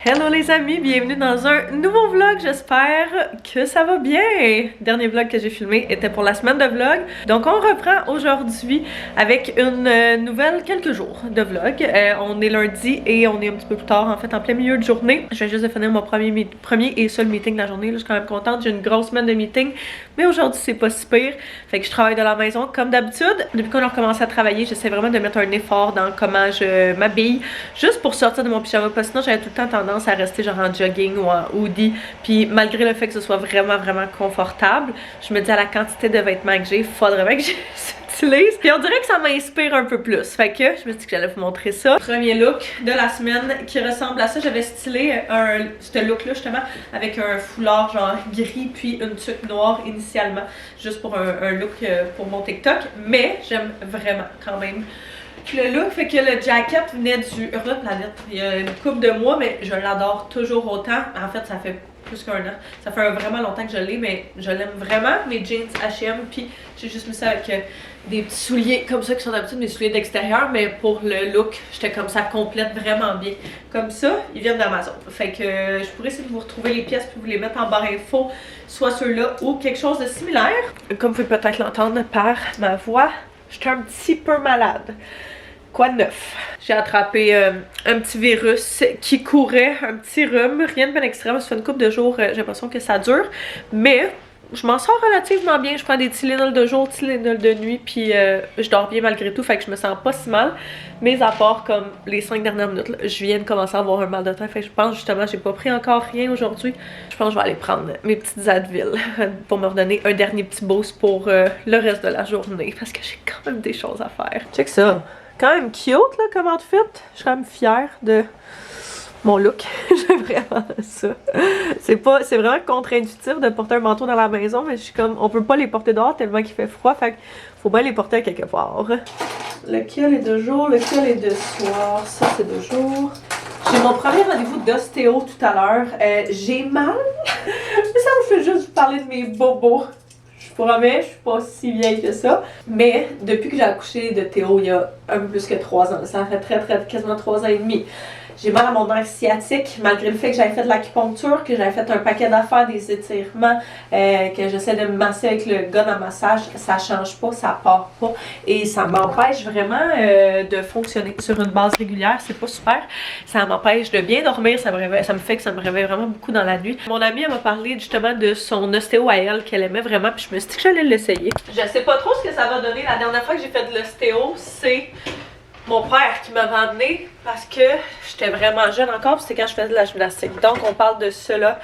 Hello les amis, bienvenue dans un nouveau vlog, j'espère que ça va bien. Dernier vlog que j'ai filmé était pour la semaine de vlog, donc on reprend aujourd'hui avec une nouvelle quelques jours de vlog. On est lundi et on est un petit peu plus tard en fait, en plein milieu de journée. Je viens juste de finir mon premier et seul meeting de la journée, là, je suis quand même contente, j'ai une grosse semaine de meeting, mais aujourd'hui c'est pas si pire, fait que je travaille de la maison comme d'habitude. Depuis qu'on a recommencé à travailler, j'essaie vraiment de mettre un effort dans comment je m'habille, juste pour sortir de mon pyjama, parce que sinon j'avais tout le temps tendance à rester genre en jogging ou en hoodie, puis malgré le fait que ce soit vraiment confortable, je me dis à la quantité de vêtements que j'ai, faudrait bien que j'utilise, puis on dirait que ça m'inspire un peu plus, fait que je me suis dit que j'allais vous montrer ça. Premier look de la semaine qui ressemble à ça, j'avais stylé ce look là justement avec un foulard genre gris puis une tuque noire initialement, juste pour un look pour mon TikTok, mais j'aime vraiment quand même le look. Fait que le jacket venait du Hurle de Planète il y a une couple de mois, mais je l'adore toujours autant. En fait, ça fait plus qu'un an. Ça fait vraiment longtemps que je l'ai, mais je l'aime vraiment. Mes jeans H&M, puis j'ai juste mis ça avec des petits souliers comme ça qui sont d'habitude mes souliers d'extérieur, mais pour le look, j'étais comme ça complète vraiment bien. Comme ça, ils viennent d'Amazon. Fait que je pourrais essayer de vous retrouver les pièces puis vous les mettre en barre info, soit ceux-là ou quelque chose de similaire. Comme vous pouvez peut-être l'entendre par ma voix, j'étais un petit peu malade. Quoi de neuf? J'ai attrapé un petit virus qui courait, un petit rhume, rien de bien extrême, ça fait une couple de jours, j'ai l'impression que ça dure, mais je m'en sors relativement bien, je prends des Tylenol de jour, Tylenol de nuit, puis je dors bien malgré tout, fait que je me sens pas si mal, mais à part comme les 5 dernières minutes, là, je viens de commencer à avoir un mal de tête, fait que je pense justement, j'ai pas pris encore rien aujourd'hui, je pense que je vais aller prendre mes petites Advil pour me redonner un dernier petit boost pour le reste de la journée, parce que j'ai quand même des choses à faire. Check ça! Quand même cute là comme outfit, je suis quand même fière de mon look. J'aime vraiment ça. C'est vraiment contre-intuitif de porter un manteau dans la maison, mais je suis comme, on peut pas les porter dehors tellement qu'il fait froid, fait qu'il faut bien les porter à quelque part. Lequel est de jour, lequel est de soir? Ça c'est de jour. J'ai mon premier rendez-vous d'ostéo tout à l'heure. J'ai mal. Mais ça me fait juste vous parler de mes bobos. Je promets, je suis pas si vieille que ça. Mais depuis que j'ai accouché de Théo il y a un peu plus que 3 ans, ça fait quasiment 3 ans et demi. J'ai mal à mon nerf sciatique, malgré le fait que j'avais fait de l'acupuncture, que j'avais fait un paquet d'affaires, des étirements, que j'essaie de me masser avec le gun à massage, ça change pas, ça part pas. Et ça m'empêche vraiment de fonctionner sur une base régulière, c'est pas super. Ça m'empêche de bien dormir, ça me fait que ça me réveille vraiment beaucoup dans la nuit. Mon amie elle m'a parlé justement de son ostéo à elle, qu'elle aimait vraiment, puis je me suis dit que j'allais l'essayer. Je sais pas trop ce que ça va donner. La dernière fois que j'ai fait de l'ostéo, c'est mon père qui m'avait emmené parce que j'étais vraiment jeune encore, puis c'était quand je faisais de la gymnastique. Donc on parle de cela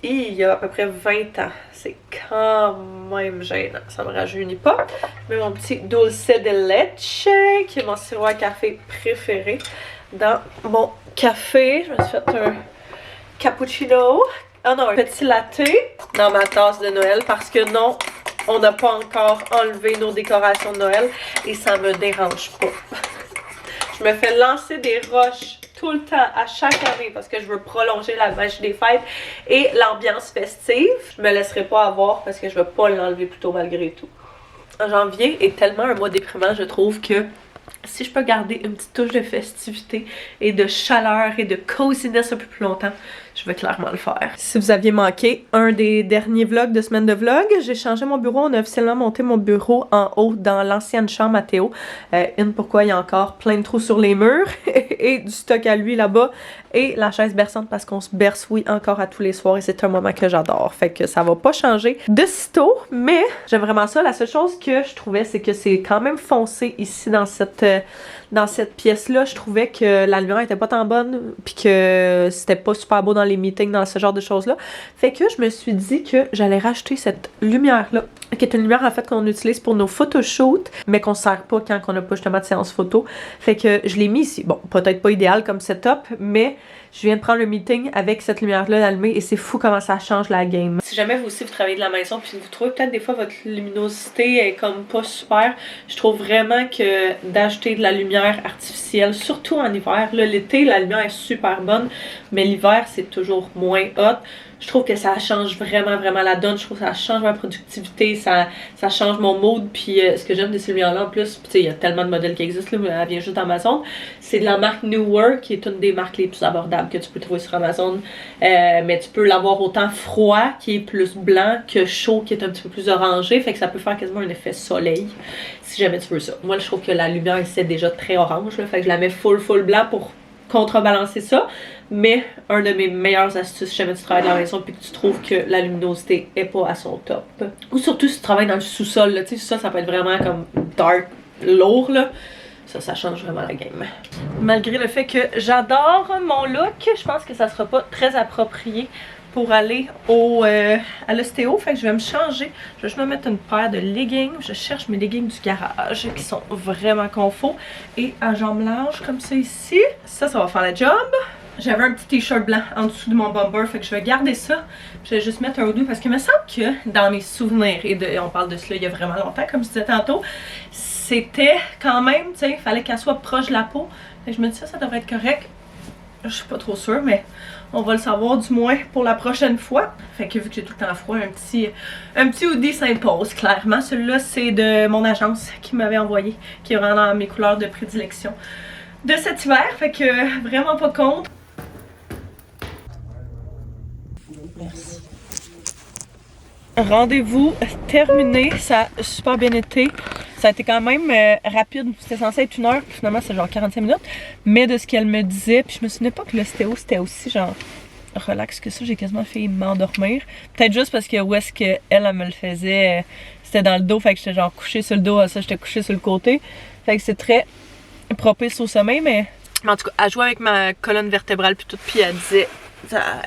il y a à peu près 20 ans. C'est quand même gênant, ça me rajeunit pas. Mais mon petit dulce de leche, qui est mon sirop à café préféré, dans mon café. Je me suis fait un cappuccino. Ah non, un petit latte dans ma tasse de Noël parce que non, on n'a pas encore enlevé nos décorations de Noël et ça me dérange pas. Je me fais lancer des roches tout le temps, à chaque année, parce que je veux prolonger la magie des fêtes et l'ambiance festive. Je me laisserai pas avoir parce que je veux pas l'enlever plus tôt malgré tout. Janvier est tellement un mois déprimant, je trouve, que si je peux garder une petite touche de festivité et de chaleur et de coziness un peu plus longtemps, je vais clairement le faire. Si vous aviez manqué un des derniers vlogs de semaine de vlog, j'ai changé mon bureau. On a officiellement monté mon bureau en haut dans l'ancienne chambre à Théo. Pourquoi il y a encore plein de trous sur les murs et du stock à lui là-bas. Et la chaise berçante parce qu'on se berce, oui, encore à tous les soirs et c'est un moment que j'adore. Fait que ça va pas changer de sitôt, mais j'aime vraiment ça. La seule chose que je trouvais, c'est que c'est quand même foncé ici dans cette pièce-là. Je trouvais que la lumière était pas tant bonne puis que c'était pas super beau dans les meetings, dans ce genre de choses-là. Fait que je me suis dit que j'allais racheter cette lumière-là, qui est une lumière en fait qu'on utilise pour nos photoshoots, mais qu'on sert pas quand on n'a pas justement de séance photo. Fait que je l'ai mis ici. Bon, peut-être pas idéal comme setup, mais je viens de prendre le meeting avec cette lumière-là allumée et c'est fou comment ça change la game. Si jamais vous aussi vous travaillez de la maison puis vous trouvez peut-être des fois votre luminosité est comme pas super, je trouve vraiment que d'acheter de la lumière artificielle, surtout en hiver, là l'été la lumière est super bonne, mais l'hiver c'est toujours moins hot. Je trouve que ça change vraiment la donne. Je trouve que ça change ma productivité, ça change mon mood. Puis ce que j'aime de ces lumières-là en plus, tu sais, il y a tellement de modèles qui existent, là, elle vient juste d'Amazon. C'est de la marque Newer, qui est une des marques les plus abordables que tu peux trouver sur Amazon. Mais tu peux l'avoir autant froid, qui est plus blanc, que chaud, qui est un petit peu plus orangé. Fait que ça peut faire quasiment un effet soleil, si jamais tu veux ça. Moi, je trouve que la lumière ici est déjà très orange, là, fait que je la mets full blanc pour contrebalancer ça. Mais un de mes meilleures astuces, si jamais tu travailles dans la maison puis que tu trouves que la luminosité est pas à son top. Ou surtout si tu travailles dans le sous-sol, là, tu sais, ça peut être vraiment comme dark, lourd, là. Ça change vraiment la game. Malgré le fait que j'adore mon look, je pense que ça sera pas très approprié pour aller à l'ostéo. Fait que je vais me changer. Je vais juste me mettre une paire de leggings. Je cherche mes leggings du garage qui sont vraiment confort. Et à jambes larges comme ça ici. Ça va faire la job. J'avais un petit t-shirt blanc en dessous de mon bomber, fait que je vais garder ça. Je vais juste mettre un hoodie parce qu'il me semble que dans mes souvenirs, et on parle de cela il y a vraiment longtemps, comme je disais tantôt, c'était quand même, tu sais, il fallait qu'elle soit proche de la peau. Fait que je me dis ça devrait être correct. Je suis pas trop sûre, mais on va le savoir du moins pour la prochaine fois. Fait que vu que j'ai tout le temps froid, un petit hoodie s'impose clairement. Celui-là, c'est de mon agence qui m'avait envoyé, qui est vraiment dans mes couleurs de prédilection de cet hiver. Fait que vraiment pas contre. Merci. Rendez-vous terminé, ça a super bien été. Ça a été quand même rapide, c'était censé être 1 heure, puis finalement c'est genre 45 minutes. Mais de ce qu'elle me disait, puis je me souvenais pas que l'ostéo c'était aussi genre relax que ça, j'ai quasiment fait m'endormir. Peut-être juste parce que où est-ce qu'elle me le faisait, c'était dans le dos, fait que j'étais genre couchée sur le dos, ça j'étais couchée sur le côté. Fait que c'est très propice au sommeil, mais en tout cas, elle jouait avec ma colonne vertébrale puis tout, puis elle disait,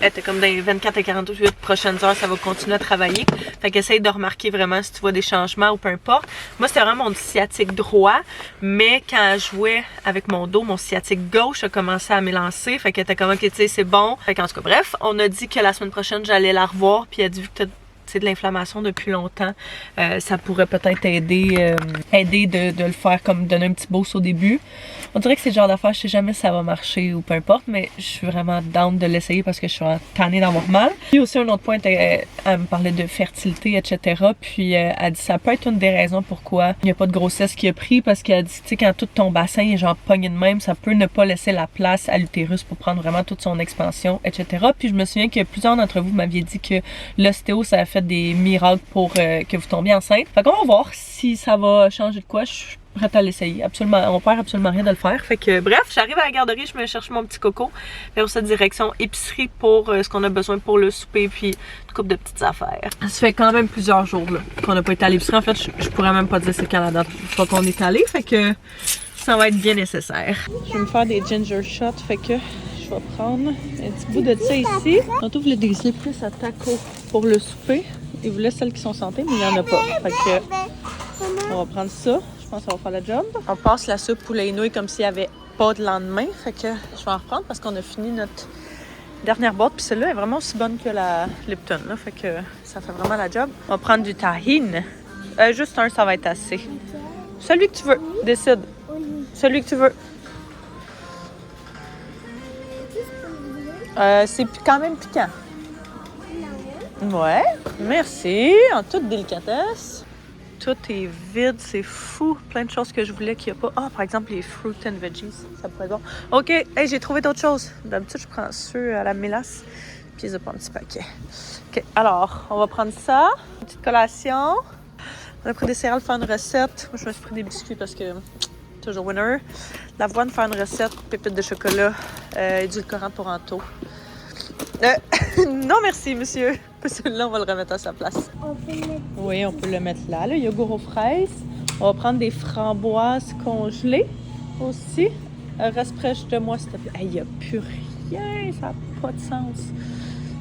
elle était comme dans les 24 à 48 prochaines heures, ça va continuer à travailler. Fait qu'essaye de remarquer vraiment si tu vois des changements ou peu importe. Moi, c'était vraiment mon sciatique droit, mais quand elle jouait avec mon dos, mon sciatique gauche a commencé à m'élancer. Fait qu'elle était comme, ok, tu sais, c'est bon. Fait qu'en tout cas, bref, on a dit que la semaine prochaine, j'allais la revoir, puis elle a dit, vu que t'as de l'inflammation depuis longtemps, ça pourrait peut-être aider de le faire comme donner un petit boost au début. On dirait que c'est le genre d'affaire, je sais jamais si ça va marcher ou peu importe, mais je suis vraiment down de l'essayer parce que je suis tannée d'avoir mal. Puis aussi un autre point, elle me parlait de fertilité, etc. Puis elle dit ça peut être une des raisons pourquoi il n'y a pas de grossesse qui a pris, parce qu'elle dit, tu sais, quand tout ton bassin est genre pogné de même, ça peut ne pas laisser la place à l'utérus pour prendre vraiment toute son expansion, etc. Puis je me souviens que plusieurs d'entre vous m'aviez dit que l'ostéo, ça a fait des miracles pour que vous tombiez enceinte. Fait qu'on va voir si ça va changer de quoi. Je suis prête à l'essayer. Absolument, on perd absolument rien de le faire. Fait que bref, j'arrive à la garderie, je me cherche mon petit coco vers cette direction épicerie pour ce qu'on a besoin pour le souper, puis une couple de petites affaires. Ça fait quand même plusieurs jours là qu'on n'a pas été à l'épicerie. En fait, je pourrais même pas dire c'est quand la date qu'on est allé. Fait que ça va être bien nécessaire. Je vais me faire des ginger shots. Fait que je vais prendre un petit bout de ça ici. Tantôt, vous voulez des épices à taco pour le souper. Ils voulaient celles qui sont santé, mais il n'y en a pas. Fait que on va prendre ça. Je pense que ça va faire la job. On passe la soupe poulet et nouilles comme s'il n'y avait pas de lendemain. Fait que je vais en reprendre parce qu'on a fini notre dernière boîte. Puis celle-là est vraiment aussi bonne que la Lipton. Là. Fait que ça fait vraiment la job. On va prendre du tahine. Juste un, ça va être assez. Celui que tu veux. Décide. Celui que tu veux. C'est quand même piquant. Ouais, merci. En toute délicatesse. Tout est vide, c'est fou. Plein de choses que je voulais qu'il n'y a pas. Ah, par exemple, les fruit and veggies. Ça pourrait être bon. OK, hey, j'ai trouvé d'autres choses. D'habitude, je prends ceux à la mélasse. Puis, ils ont pas un petit paquet. OK, alors, on va prendre ça. Une petite collation. On a pris des céréales, faire une recette. Moi, je me suis pris des biscuits parce que toujours winner. L'avoine, faire une recette. Pépites de chocolat. Édulcorant Toronto. Non, merci, monsieur. Celui-là, on va le remettre à sa place. Oui, on peut le mettre là. Le yogourt aux fraises. On va prendre des framboises congelées aussi. Reste proche de moi, s'il te plaît. Il n'y a plus rien. Ça n'a pas de sens.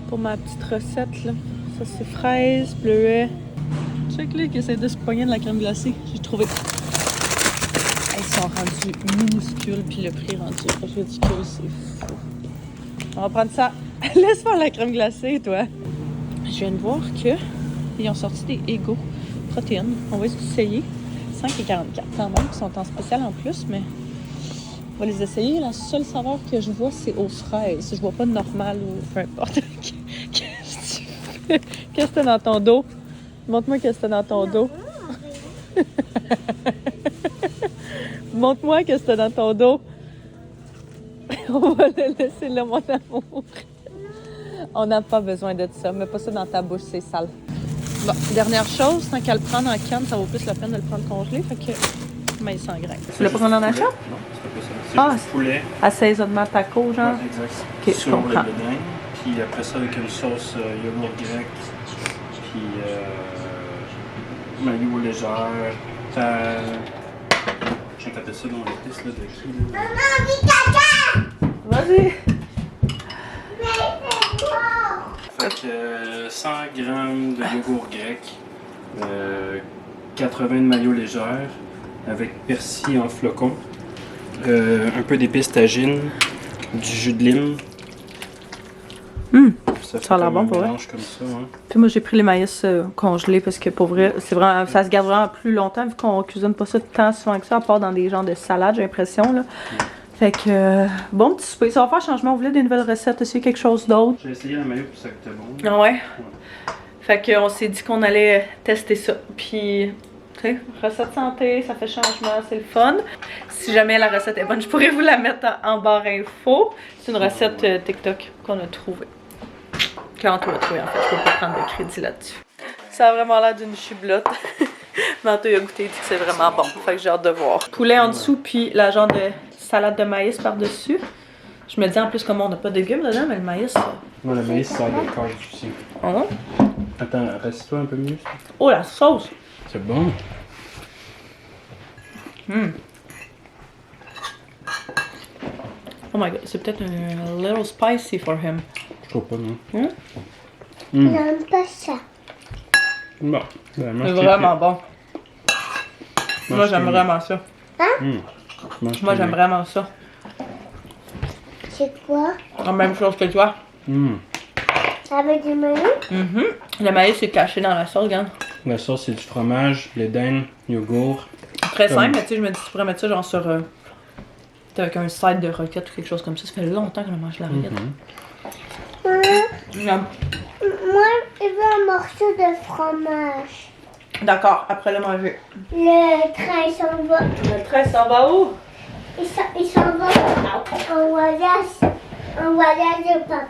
Pour ma petite recette, là. Ça, c'est fraises, bleuets. Check-les qui essaient de se pogner de la crème glacée. J'ai trouvé. Ils sont rendus minuscules, puis le prix rendu ridicule. C'est fou. On va prendre ça. Laisse faire la crème glacée, toi. Je viens de voir qu'ils ont sorti des Eggo protéines. On va essayer. 5,44 quand même. Ils sont en spécial en plus, mais on va les essayer. La seule saveur que je vois, c'est aux fraises. Je vois pas de normal ou peu importe. Qu'est-ce que t'as dans ton dos? Montre-moi qu'est-ce que t'as dans ton dos. Montre-moi qu'est-ce que t'as dans ton dos. On va le laisser là, mon amour. On n'a pas besoin de ça. Mets pas ça dans ta bouche, c'est sale. Bon, dernière chose, tant qu'à le prendre en canne, ça vaut plus la peine de le prendre congelé. Fait que, mais sans grain. Tu voulais pas qu'on en achète? Non, c'est pas ça. C'est juste poulet. Assaisonnement taco, genre? Ouais, exact. Ok, sur je comprends. le bénin. Puis après ça, avec une sauce yogourt grec. Puis mayo légère. J'ai tapé ça dans l'épice là, de qui là? Vas-y! Fait que 100 g de yogourt grec. 80 de mayo légère. Avec persil en flocons. Un peu d'épices tagine. Du jus de lime. Ça a l'air bon pour vrai. Comme ça, hein. Puis moi j'ai pris les maïs congelés parce que pour vrai, c'est vraiment, ça se garde vraiment plus longtemps vu qu'on cuisine pas ça tant souvent que ça, à part dans des genres de salades, j'ai l'impression là. Fait que bon petit souper, ça va faire changement. Vous voulez des nouvelles recettes aussi, quelque chose d'autre? J'ai essayé la mayo puis ça goûtait bon. Ah ouais? Fait qu'on s'est dit qu'on allait tester ça. Puis, tu sais, recette santé, ça fait changement, c'est le fun. Si jamais la recette est bonne, je pourrais vous la mettre en barre info. C'est une recette TikTok qu'on a trouvée. Qu'Anto a trouvé en fait, je peux pas prendre de crédit là-dessus. Ça a vraiment l'air d'une chiblotte. Mais Anto a goûté et dit que c'est vraiment bon. Fait que j'ai hâte de voir. Poulet en dessous, puis la genre de salade de maïs par-dessus. Je me dis en plus comment on n'a pas de légumes dedans, mais le maïs. Non, le maïs sort de corps aussi. Oh. Attends, reste-toi un peu mieux. Oh la sauce! C'est bon. Oh my god, c'est peut-être un little spicy for him. Je trouve pas, non. J'aime pas ça. Bon, C'est vraiment bon. Moi j'aime vraiment ça. Moi j'aime vraiment ça. C'est quoi? La même chose que toi. Avec du maïs? Le maïs est caché dans la sauce, regarde. La sauce, c'est du fromage, lait d'Inde, yogourt. Très simple, mais tu sais, je me dis, tu pourrais mettre ça genre sur. Avec un side de roquette ou quelque chose comme ça. Ça fait longtemps que je mange la roquette. Moi, je veux un morceau de fromage. D'accord, après le manger. Le train s'en va. Le train s'en va où? Il s'en va en voyage. En voyage de papa.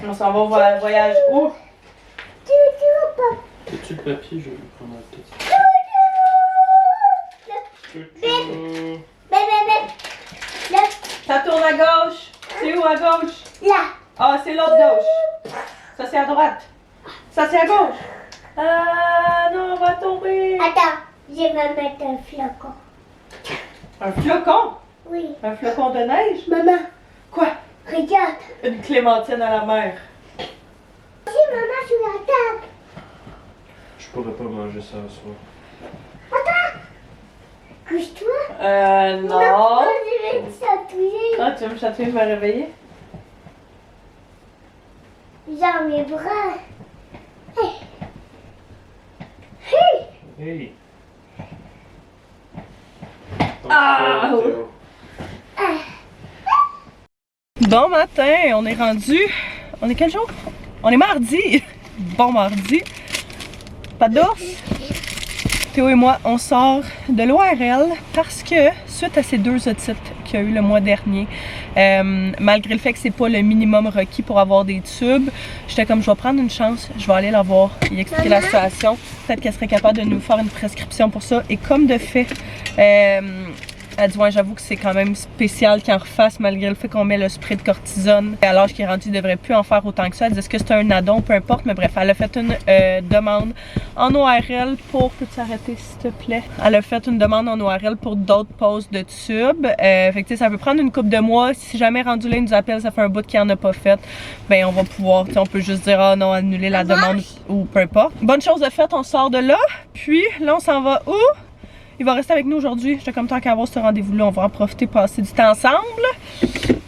On s'en va voir le voyage où? Papa. As-tu le papier? Je vais le prendre la tête. Ça tourne à gauche. C'est où à gauche? Là. Ah, c'est l'autre gauche. Ça, c'est à droite. Ça, c'est à gauche. Ah, non, on va tomber. Attends, je vais mettre un flocon. Un flocon? Oui. Un flocon de neige? Maman, Quoi? regarde. Une clémentine à la mer. Si maman sur la table. Je pourrais pas manger ça ce soir. Attends. Couche-toi. Non. Je vais te chatouiller. Ah, tu veux me chatouiller, me réveiller? Dans mes bras. Hey. Hey. Hey! Ah! Bon matin, on est rendu. On est quel jour? On est mardi. Bon mardi. Pas d'ours. Théo et moi, on sort de l'ORL parce que, suite à ces 2 otites qu'il y a eu le mois dernier, malgré le fait que c'est pas le minimum requis pour avoir des tubes, j'étais comme, je vais prendre une chance, je vais aller la voir et expliquer la situation. Peut-être qu'elle serait capable de nous faire une prescription pour ça. Et comme de fait, elle dit, ouais, j'avoue que c'est quand même spécial qu'il en refasse malgré le fait qu'on met le spray de cortisone. À l'âge qui est rendu, il devrait plus en faire autant que ça. Elle dit, est-ce que c'est un addon, peu importe, mais bref, elle a fait une demande en ORL pour... Peux-tu arrêter, s'il te plaît? Elle a fait une demande en ORL pour d'autres poses de tubes. Fait que, tu sais, ça peut prendre une couple de mois. Si jamais rendu là, il nous appelle, ça fait un bout qu'il en a pas fait, ben on va pouvoir, tu sais, on peut juste dire, ah non, annuler la demande ou peu importe. Bonne chose de faite, on sort de là. Puis, là, on s'en va où? Il va rester avec nous aujourd'hui. J'étais comme tant qu'à avoir ce rendez-vous-là, on va en profiter, passer du temps ensemble.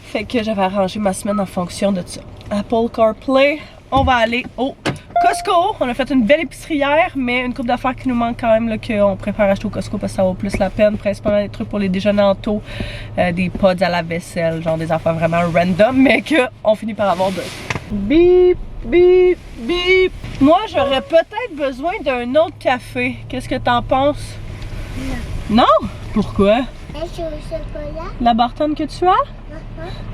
Fait que j'avais arrangé ma semaine en fonction de ça. Apple CarPlay, on va aller au Costco. On a fait une belle épicerie hier, mais une couple d'affaires qui nous manque quand même, qu'on préfère acheter au Costco parce que ça vaut plus la peine. Principalement des trucs pour les déjeuners en tôt, des pods à la vaisselle, genre des affaires vraiment random, mais qu'on finit par avoir de Bip, bip, bip. Moi, j'aurais peut-être besoin d'un autre café. Qu'est-ce que t'en penses? Non. Non? Pourquoi? Est-ce au chocolat? La Bartone que tu as?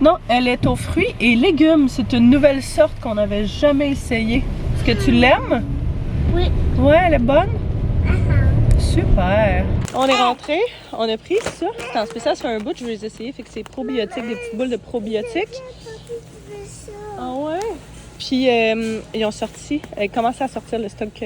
Non, elle est aux fruits et légumes. C'est une nouvelle sorte qu'on n'avait jamais essayée. Est-ce que tu l'aimes? Oui. Ouais, elle est bonne? Super! On est rentré, on a pris ça. C'est en spécial sur un bout, je vais les essayer. Fait que c'est probiotiques, des petites boules de probiotiques. Ah ouais? Puis ils ont sorti, ils commencent à sortir le stock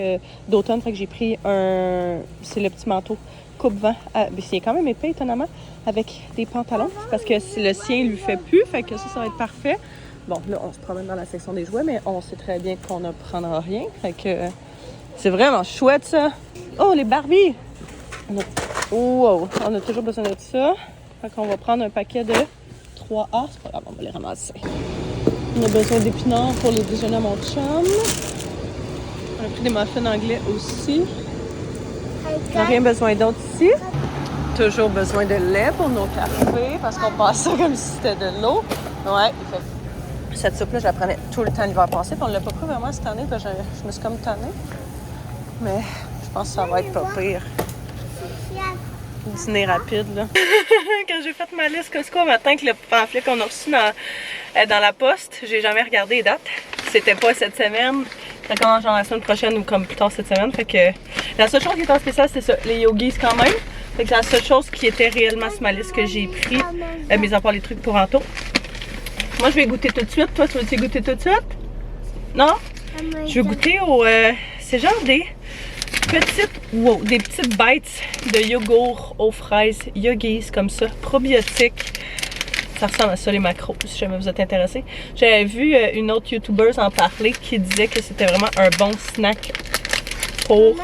d'automne. Fait que j'ai pris un. C'est le petit manteau coupe-vent. C'est quand même épais, étonnamment, avec des pantalons. Parce que le sien lui fait plus. Fait que ça va être parfait. Bon, là, on se promène dans la section des jouets, mais on sait très bien qu'on ne prendra rien. Fait que c'est vraiment chouette, ça. Oh, les Barbies! Wow, on a toujours besoin de ça. Fait qu'on va prendre un paquet de 3A. C'est pas grave, on va les ramasser. On a besoin d'épinards pour les déjeuners à mon chum. On a pris des muffins anglais aussi. On n'a rien besoin d'autre ici. Toujours besoin de lait pour nos cafés parce qu'on passe ça comme si c'était de l'eau. Ouais, fait cette soupe-là, je la prenais tout le temps l'hiver passé. Puis on l'a pas pris vraiment cette année. Parce que je me suis comme tannée. Mais je pense que ça va être pas pire. Dîner rapide, là. Quand j'ai fait ma liste Costco matin, que le pamphlet qu'on a reçu dans la poste, j'ai jamais regardé les dates. C'était pas cette semaine. Ça commence genre la semaine prochaine ou comme plus tard cette semaine. Fait que la seule chose qui était en spécial, c'est ça, les yogis quand même. Fait que c'est la seule chose qui était réellement sur ma liste que j'ai pris, mis à part les trucs pour Anto. Moi, je vais goûter tout de suite. Toi, tu veux-tu goûter tout de suite? Non? Je vais goûter au... c'est genre des petites bites de yogourt aux fraises, yogis comme ça, probiotiques. Ça ressemble à ça les macros, si jamais vous êtes intéressés. J'avais vu une autre youtubeuse en parler qui disait que c'était vraiment un bon snack pour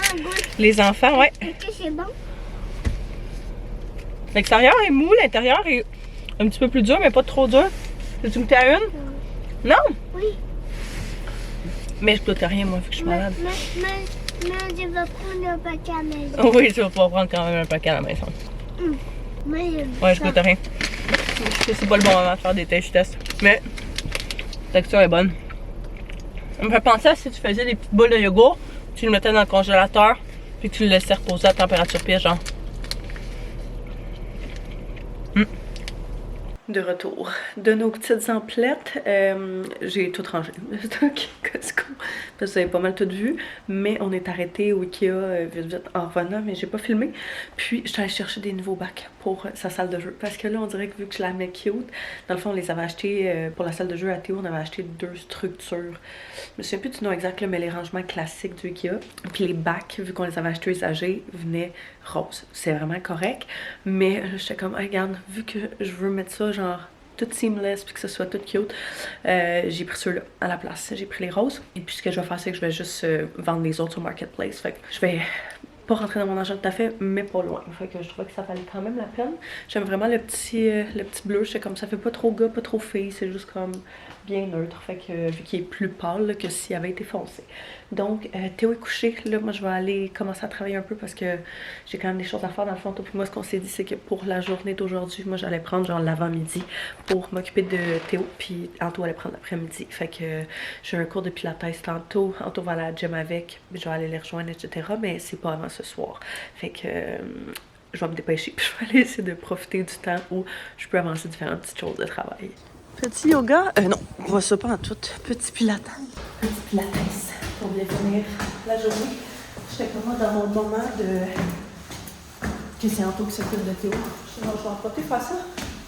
les enfants. Ouais. Est-ce que c'est bon? L'extérieur est mou, l'intérieur est un petit peu plus dur, mais pas trop dur. Veux-tu goûter à une? Non? Oui. Mais je goûte rien, moi, vu que je suis malade. Mais je vais prendre un paquet à la maison. Oui, tu vas pouvoir prendre quand même un paquet à la maison. Ouais, je goûte rien. C'est pas le bon moment de faire des taste tests. Mais la texture est bonne. Ça me fait penser à si tu faisais des petites boules de yogourt, tu le mettais dans le congélateur, puis tu le laissais reposer à température pièce, genre. De retour de nos petites emplettes, j'ai tout rangé le stock Costco parce que vous avez pas mal tout vu, mais on est arrêté au Ikea vite en revenant, mais j'ai pas filmé. Puis je suis allée chercher des nouveaux bacs pour sa salle de jeu parce que là on dirait que vu que je la mets cute, dans le fond on les avait achetés pour la salle de jeu à Théo, on avait acheté 2 structures. Je me souviens plus du nom exact là, mais les rangements classiques du Ikea. Puis les bacs, vu qu'on les avait achetés usagés, venaient roses. C'est vraiment correct, mais j'étais comme hey, regarde, vu que je veux mettre ça genre tout seamless puis que ce soit tout cute, j'ai pris ceux-là à la place. J'ai pris les roses et puis ce que je vais faire c'est que je vais juste vendre les autres sur Marketplace. Fait que je vais pas rentrer dans mon argent tout à fait, mais pas loin. Fait que je trouvais que ça valait quand même la peine. J'aime vraiment le petit bleu. J'étais comme ça fait pas trop gars, pas trop fille, c'est juste comme bien neutre. Fait que vu qu'il est plus pâle là, que s'il avait été foncé. Donc Théo est couché. Là, moi je vais aller commencer à travailler un peu parce que j'ai quand même des choses à faire dans le fond. Puis moi ce qu'on s'est dit c'est que pour la journée d'aujourd'hui, moi j'allais prendre genre l'avant-midi pour m'occuper de Théo. Puis Anto allait prendre l'après-midi. Fait que j'ai un cours de pilates tantôt. Anto va aller à la gym avec. Je vais aller les rejoindre, etc. Mais c'est pas avant ce soir. Fait que je vais me dépêcher. Puis je vais aller essayer de profiter du temps où je peux avancer différentes petites choses de travail. Petit yoga. Non, on voit ça pas en tout. Petit pilates. Petit pilates. Pour bien finir la journée. J'étais comme dans mon moment de... que c'est Anto qui s'occupe de Théo. Je vais en profiter faire ça.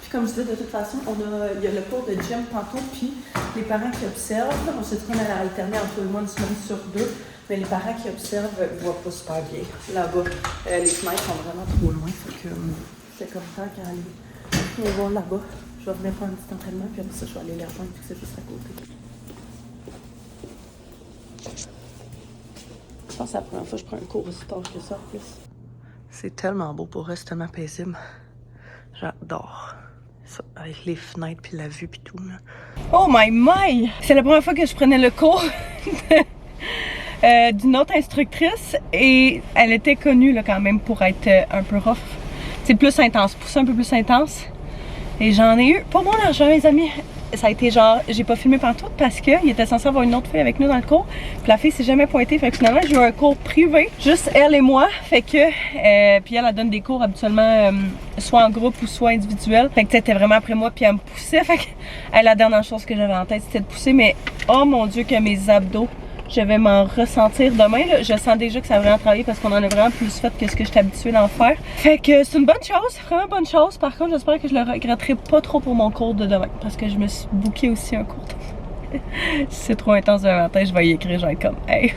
Puis comme je disais, de toute façon, il y a le cours de gym tantôt, puis les parents qui observent, on s'est dit qu'on allait alterner entre eux et moi une semaine sur 2, mais les parents qui observent ne voient pas super bien. Là-bas, les fenêtres sont vraiment trop loin, fait que c'est comme ça qu'à aller voir là-bas. Je vais venir prendre un petit entraînement, puis après ça, je vais aller les rejoindre, puis c'est juste à côté. Je pense que c'est la première fois que je prends un cours aussi tard que ça, en plus. C'est tellement beau pour eux, c'est tellement paisible. J'adore ça, avec les fenêtres, puis la vue, puis tout. Là. Oh my! C'est la première fois que je prenais le cours d'une autre instructrice, et elle était connue là, quand même pour être un peu rough. C'est plus intense, pour ça un peu plus intense. Et j'en ai eu, pas mon argent, mes amis. ça a été genre, j'ai pas filmé pantoute parce qu'il était censé avoir une autre fille avec nous dans le cours. Puis la fille s'est jamais pointée. Fait que finalement, j'ai eu un cours privé, juste elle et moi. Fait que, puis elle donne des cours habituellement soit en groupe ou soit individuel. Fait que t'étais vraiment après moi, puis elle me poussait. Fait que la dernière chose que j'avais en tête, c'était de pousser. Mais oh mon Dieu, que mes abdos, je vais m'en ressentir demain. Là. Je sens déjà que ça a vraiment travaillé parce qu'on en a vraiment plus fait que ce que j'étais habituée d'en faire. Fait que c'est une bonne chose, vraiment bonne chose. Par contre, j'espère que je le regretterai pas trop pour mon cours de demain. Parce que je me suis booké aussi un cours. Si c'est trop intense demain matin, je vais y écrire, je vais être comme hey,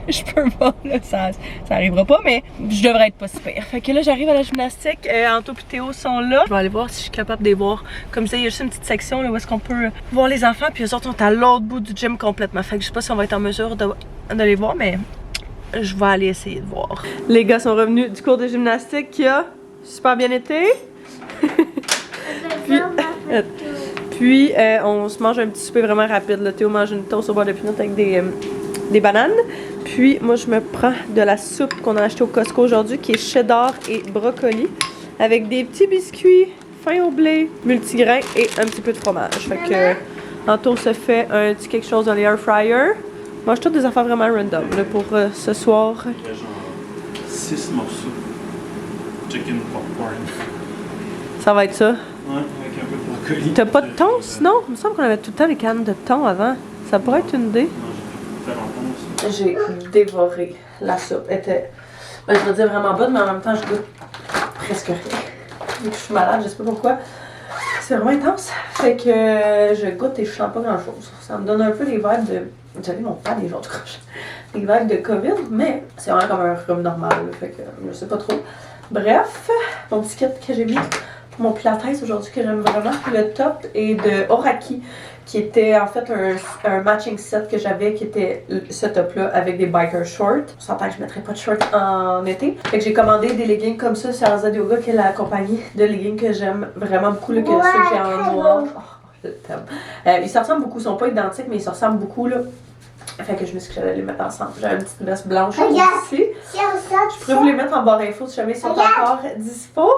je peux pas, là, ça arrivera pas, mais je devrais être pas si pire. Fait que là, j'arrive à la gymnastique, Anto et Théo sont là. Je vais aller voir si je suis capable de les voir. Comme ça, il y a juste une petite section là, où est-ce qu'on peut voir les enfants, puis eux autres sont à l'autre bout du gym complètement. Fait que je sais pas si on va être en mesure de les voir, mais je vais aller essayer de voir. Les gars sont revenus du cours de gymnastique qui a super bien été. Puis on se mange un petit souper vraiment rapide. Là. Théo mange une toast au beurre de pinot avec des bananes. Puis moi je me prends de la soupe qu'on a acheté au Costco aujourd'hui qui est cheddar et brocoli avec des petits biscuits fins au blé, multigrains et un petit peu de fromage. Fait que Anto se fait un petit quelque chose dans les air fryer. Mange toutes des affaires vraiment random là, pour ce soir. Il y a genre 6 morceaux. Chicken popcorn. Ça va être ça. Ouais, avec un peu de brocoli. T'as pas de thon sinon? Il me semble qu'on avait tout le temps les cannes de thon avant. Ça pourrait être une idée. J'ai dévoré la soupe. Elle était, je veux dire vraiment bonne, mais en même temps, je goûte presque rien. Vu que je suis malade, je sais pas pourquoi. C'est vraiment intense. Fait que je goûte et je sens pas grand chose. Ça me donne un peu les vibes de. J'avais mon pas des autres croches. Les vibes de COVID, mais c'est vraiment comme un rhume normal. Fait que je sais pas trop. Bref, mon petit kit que j'ai mis pour mon pilates aujourd'hui que j'aime vraiment. Le top est de Oraki, qui était en fait un matching set que j'avais qui était ce top-là avec des biker shorts. On s'entend que je mettrais pas de shorts en été. Fait que j'ai commandé des leggings comme ça sur Azad Yoga, qui est la compagnie de leggings que j'aime vraiment beaucoup, là, que ceux que j'ai en noir. Oh, je t'aime. Ils se ressemblent beaucoup, ils sont pas identiques, mais ils se ressemblent beaucoup là. Fait que je me suis dit que j'allais les mettre ensemble. J'ai une petite veste blanche ici. Je pourrais vous les mettre en barre info si jamais ils sont encore dispo.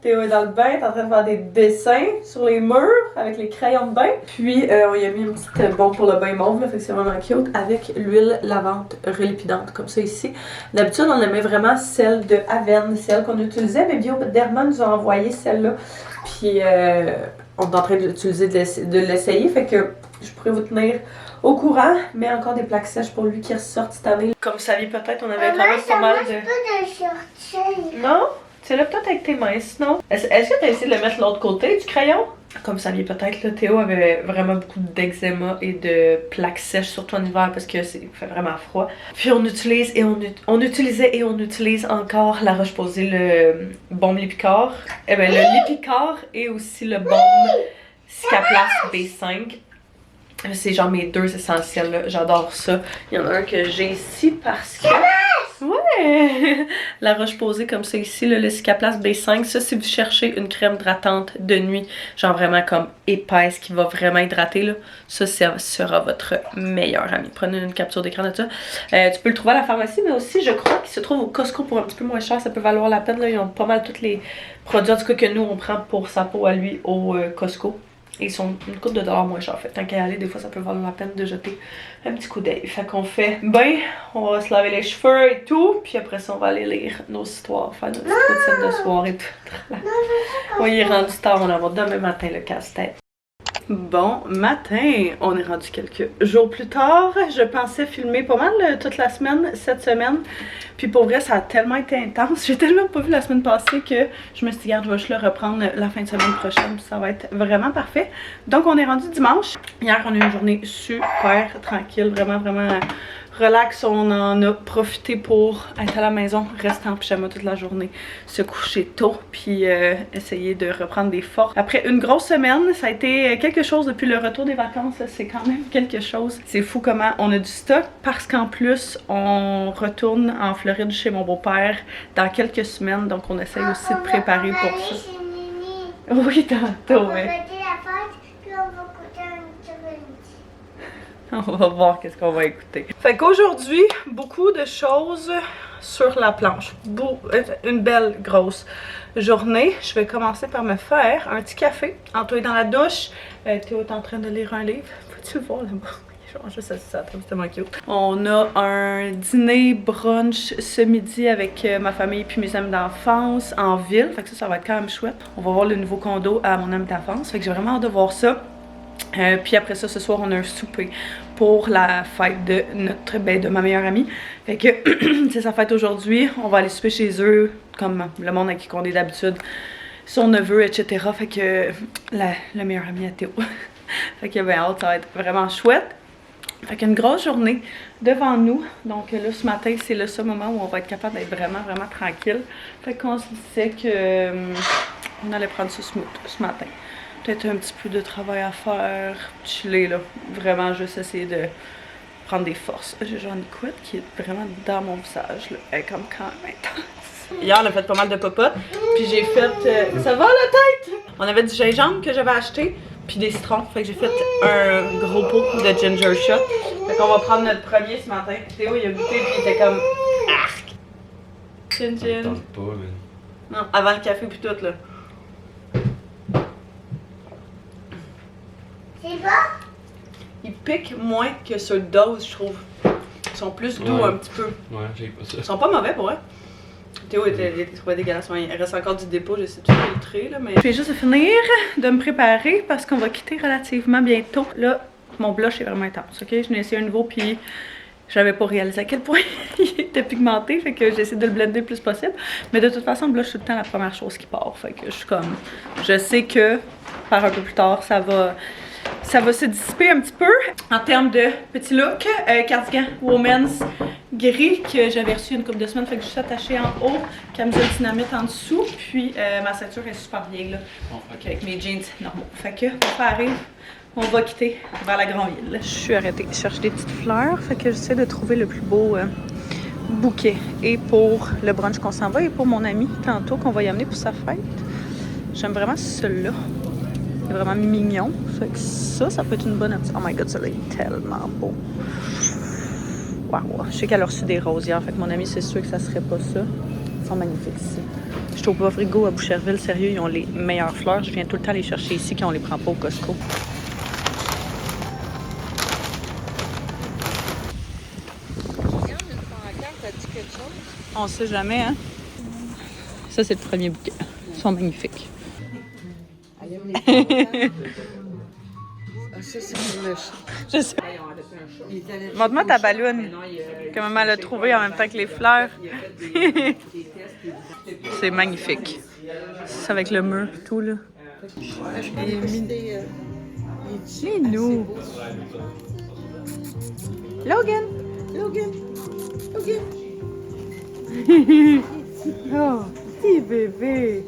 Théo est dans le bain, t'es en train de faire des dessins sur les murs avec les crayons de bain. Puis on y a mis une petite bombe pour le bain mauve, là, fait que c'est vraiment cute, avec l'huile lavante relipidante comme ça ici. D'habitude on aimait vraiment celle de Aven, celle qu'on utilisait, mais Bioderma nous a envoyé celle-là. Puis on est en train d'utiliser de l'essayer, fait que je pourrais vous tenir au courant, mais encore des plaques sèches pour lui qui ressortent cette année. Comme vous saviez peut-être, on avait quand même pas mal de... Non? C'est là peut-être avec tes mains, sinon. Est-ce que tu as essayé de le mettre de l'autre côté du crayon? Comme vous saviez peut-être, là, Théo avait vraiment beaucoup d'eczéma et de plaques sèches, surtout en hiver parce que c'est fait vraiment froid. Puis on utilise et on utilisait et on utilise encore la Roche-Posay, le baume Lipicor. Eh bien, le Lipicor et aussi le baume Cicaplast B5. C'est genre mes deux essentiels, là. J'adore ça. Il y en a un que j'ai ici parce que... Ouais! La Roche-Posay comme ça ici, là, le Cicaplast B5. Ça, si vous cherchez une crème hydratante de nuit, genre vraiment comme épaisse, qui va vraiment hydrater, là, ça sera votre meilleur ami. Prenez une capture d'écran de ça. Tu peux le trouver à la pharmacie, mais aussi, je crois qu'il se trouve au Costco pour un petit peu moins cher. Ça peut valoir la peine, là. Ils ont pas mal tous les produits, en tout cas, que nous, on prend pour sa peau à lui au Costco. Et ils sont une couple de dollars moins chers. Fait tant qu'à y aller, des fois ça peut valoir la peine de jeter un petit coup d'œil. Fait qu'on fait on va se laver les cheveux et tout. Puis après ça, on va aller lire nos histoires, faire notre petite routine de soir et tout. On y est rendu tard, on en va demain matin le casse-tête. Bon matin, on est rendu quelques jours plus tard. Je pensais filmer pas mal toute la semaine, cette semaine. Puis pour vrai, ça a tellement été intense. J'ai tellement pas vu la semaine passée que je me suis dit, regarde, je vais juste le reprendre la fin de semaine prochaine. Puis ça va être vraiment parfait. Donc on est rendu dimanche. Hier, on a eu une journée super tranquille, vraiment relax. On en a profité pour être à la maison, rester en pyjama toute la journée, se coucher tôt, puis essayer de reprendre des forces. Après une grosse semaine, ça a été quelque chose depuis le retour des vacances. C'est quand même quelque chose. C'est fou comment on a du stock parce qu'en plus, on retourne en Floride chez mon beau-père dans quelques semaines. Donc on essaye aussi de préparer pour ça. Oui, tantôt, oui. On va voir qu'est-ce qu'on va écouter. Fait qu'aujourd'hui, beaucoup de choses sur la planche. Une belle grosse journée. Je vais commencer par me faire un petit café. Anto est dans la douche. Théo est en train de lire un livre. Peux-tu le voir là-bas? Genre juste ça, c'est tellement cute. On a un dîner brunch ce midi avec ma famille puis mes amis d'enfance en ville. Fait que ça va être quand même chouette. On va voir le nouveau condo à mon ami d'enfance. Fait que j'ai vraiment hâte de voir ça. Puis après ça, ce soir, on a un souper pour la fête de de ma meilleure amie. Fait que c'est sa fête aujourd'hui. On va aller souper chez eux, comme le monde avec qui on est d'habitude. Son neveu, etc. Fait que la meilleure amie à Théo. Fait que ben hâte, ça va être vraiment chouette. Fait qu'une grosse journée devant nous. Donc là, ce matin, c'est le seul moment où on va être capable d'être vraiment tranquille. Fait qu'on se disait que on allait prendre ça smooth ce matin. Peut-être un petit peu de travail à faire, chiller là. Vraiment juste essayer de prendre des forces. J'ai genre une couette qui est vraiment dans mon visage là. Elle est comme quand même intense. Hier, on a fait pas mal de popotes. Puis j'ai fait... ça va la tête? On avait du gingembre que j'avais acheté. Puis des citrons. Fait que j'ai fait un gros pot de ginger shot. Fait qu'on va prendre notre premier ce matin. Théo, il a goûté puis il était comme... Arc! Chin chin. Tente pas, man. Non, avant le café puis tout là. C'est bon? Ils piquent moins que ceux de dose, je trouve. Ils sont plus doux un petit peu. Ouais, j'ai pas ça. Ils sont pas mauvais pour vrai. Théo était trop dégueulasse. Il reste encore du dépôt, j'essaie de tout filtrer là, mais... Je vais juste finir de me préparer parce qu'on va quitter relativement bientôt. Là, mon blush est vraiment intense, ok? Je n'ai essayé un nouveau puis j'avais pas réalisé à quel point il était pigmenté, fait que j'essaie de le blender le plus possible. Mais de toute façon, le blush, c'est tout le temps la première chose qui part. Fait que je suis comme... Je sais que par un peu plus tard, ça va se dissiper un petit peu. En termes de petit look, cardigan women's gris que j'avais reçu une couple de semaines, fait que je suis attachée en haut, camisole dynamite en dessous, puis ma ceinture est super vieille là, avec mes jeans normaux. Fait que ça arrive, on va quitter vers la grande ville. Je suis arrêtée, je cherche des petites fleurs, fait que j'essaie de trouver le plus beau bouquet. Et pour le brunch qu'on s'en va et pour mon ami tantôt qu'on va y amener pour sa fête, j'aime vraiment celui-là. C'est vraiment mignon. Fait que ça peut être une bonne option. Oh my god, celui-là est tellement beau. Wow. Je sais qu'elle a reçu des roses hier. Fait que mon ami, c'est sûr que ça serait pas ça. Ils sont magnifiques ici. Je suis au Bois Frigo à Boucherville. Sérieux, ils ont les meilleures fleurs. Je viens tout le temps les chercher ici quand on les prend pas au Costco. Regarde, une fois en carte, as-tu quelque chose? On sait jamais, hein? Ça, c'est le premier bouquet. Ils sont magnifiques. Ah, ça, c'est pour le chat. Je sais. Montre-moi ta balloune. Que maman l'a trouvée en même temps que les fleurs. C'est magnifique. C'est avec le mur et tout, là. C'est nous. Logan. Oh, petit bébé.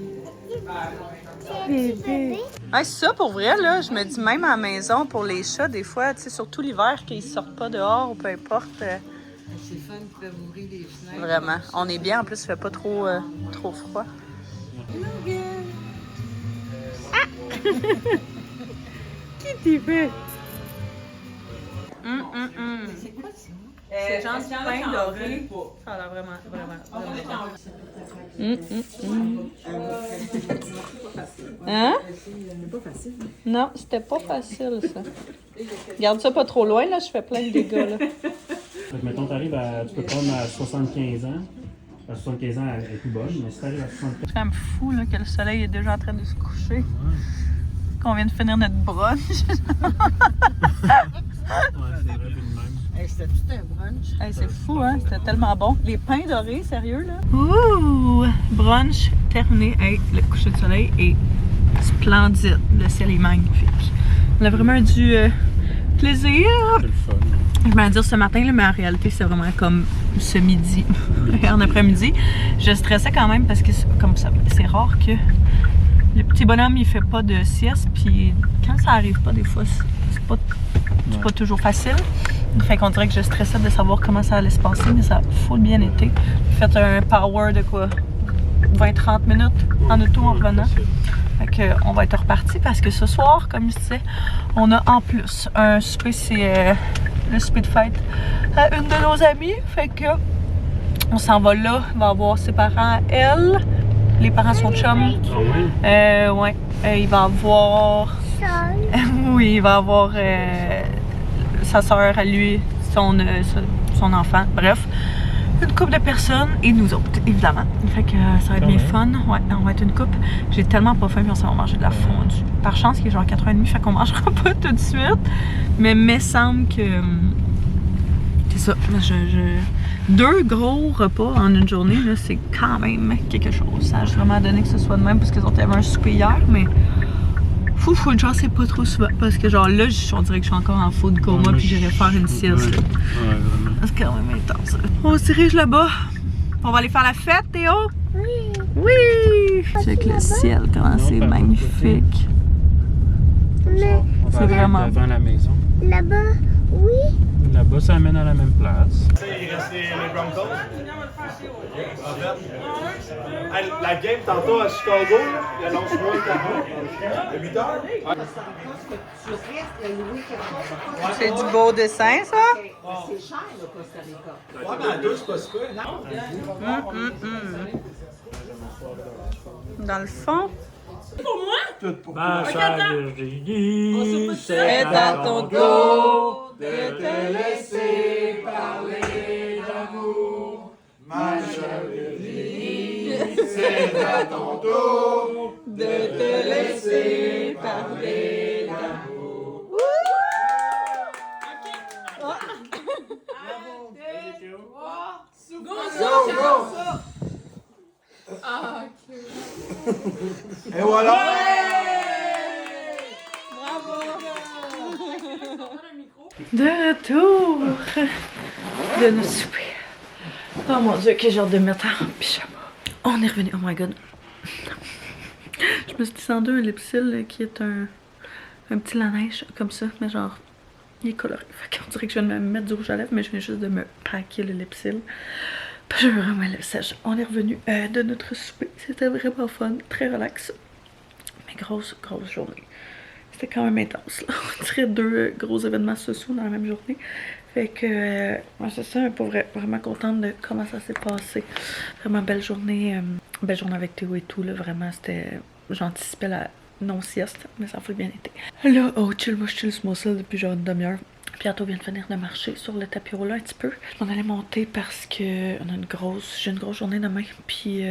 Bébé. Hey, ça, pour vrai, là, je me dis même à la maison, pour les chats, des fois, tu sais, surtout l'hiver, qu'ils sortent pas dehors ou peu importe. C'est fun, tu peux ouvrir les fenêtres. Vraiment. On est bien, en plus, il fait pas trop froid. Qui t'y fait? C'est quoi ça? C'est genre du pain doré. Ça a l'air vraiment Hein? C'est pas facile. Non, c'était pas facile, ça. Garde ça pas trop loin, là, je fais plein de dégâts, là. Donc, mettons, t'arrives à... Tu peux prendre à 75 ans. À 75 ans, elle est plus bonne, mais si t'arrives à 75 C'est quand même fou, là, que le soleil est déjà en train de se coucher. Qu'on vient de finir notre brunch. Hey, c'était tout un brunch. Hey, c'est fou, hein? C'était tellement bon. Les pains dorés, sérieux, là? Ouh! Brunch terminé. Hey, le coucher de soleil est splendide. Le ciel est magnifique. On a vraiment eu du plaisir. C'est le fun. Je vais dire ce matin, là, mais en réalité, c'est vraiment comme ce midi, en après-midi. Je stressais quand même parce que, comme ça, c'est rare que le petit bonhomme, il fait pas de sieste. Puis quand ça arrive pas, des fois, c'est pas toujours facile. Fait qu'on dirait que je stressais de savoir comment ça allait se passer, mais ça a full bien été. J'ai fait un power de quoi? 20-30 minutes en auto en revenant. Fait que on va être reparti parce que ce soir, comme je disais, on a en plus un souper, c'est le souper de fête à une de nos amies. Fait que on s'en va là, on va voir ses parents, elle, Les parents sont chums. Ah oui? Ouais. Il va avoir... oui, il va avoir sa soeur à lui, son enfant. Bref, une couple de personnes et nous autres, évidemment. Fait que ça va être bien fun. Ouais, on va être une couple. J'ai tellement pas faim, puis on s'en va manger de la fondue. Par chance, il est genre 4h30, fait qu'on mangera pas tout de suite. Mais me semble que... c'est ça. 2 gros repas en une journée, c'est quand même quelque chose. Ça a vraiment donné que ce soit de même, parce qu'ils ont tellement un souper hier, mais... Faut genre c'est pas trop souvent, parce que genre là, on dirait que je suis encore en food coma, puis j'irais faire une sieste. Ouais, vraiment. C'est quand même intense. On se dirige là-bas. On va aller faire la fête, Théo? Oui. Oui! Check le ciel, comment c'est magnifique. Mais C'est vraiment devant la maison. là-bas, oui. Là-bas, ça amène à la même place. Il reste les Broncos. En fait, la game tantôt à Chicago, il annonce moins de 8 heures. C'est du beau dessin, ça? C'est cher, le Costa Rica. Ouais, mais à 2, c'est pas super. Dans le fond. Ma Virginie, C'est à ton tour de te laisser parler d'amour. Ma chère Virginie, c'est à ton tour de te laisser parler d'amour. Et voilà! De retour de nos soupers. Oh mon dieu, que j'ai hâte de me mettre en pyjama. On est revenu, oh my god. Je me suis descendu un lipsil qui est un petit laneige comme ça, mais genre, il est coloré. Fait qu'on dirait que je viens de me mettre du rouge à lèvres, mais je viens juste de me packer le lipsil. Je veux vraiment le sèche. On est revenu de notre souper. C'était vraiment fun, très relax. Mais grosse journée. C'était quand même intense, là. On dirait 2 gros événements sociaux dans la même journée. Fait que, ouais, c'est ça, pour vrai, vraiment contente de comment ça s'est passé. Vraiment belle journée avec Théo et tout, là. Vraiment, c'était... J'anticipais la non-sieste, mais ça a fait bien été. Là, oh, moi je chill sur mon sel depuis genre une demi-heure. Bientôt vient de finir de marcher sur le tapis roulant un petit peu. On allait monter parce que j'ai une grosse journée demain. Puis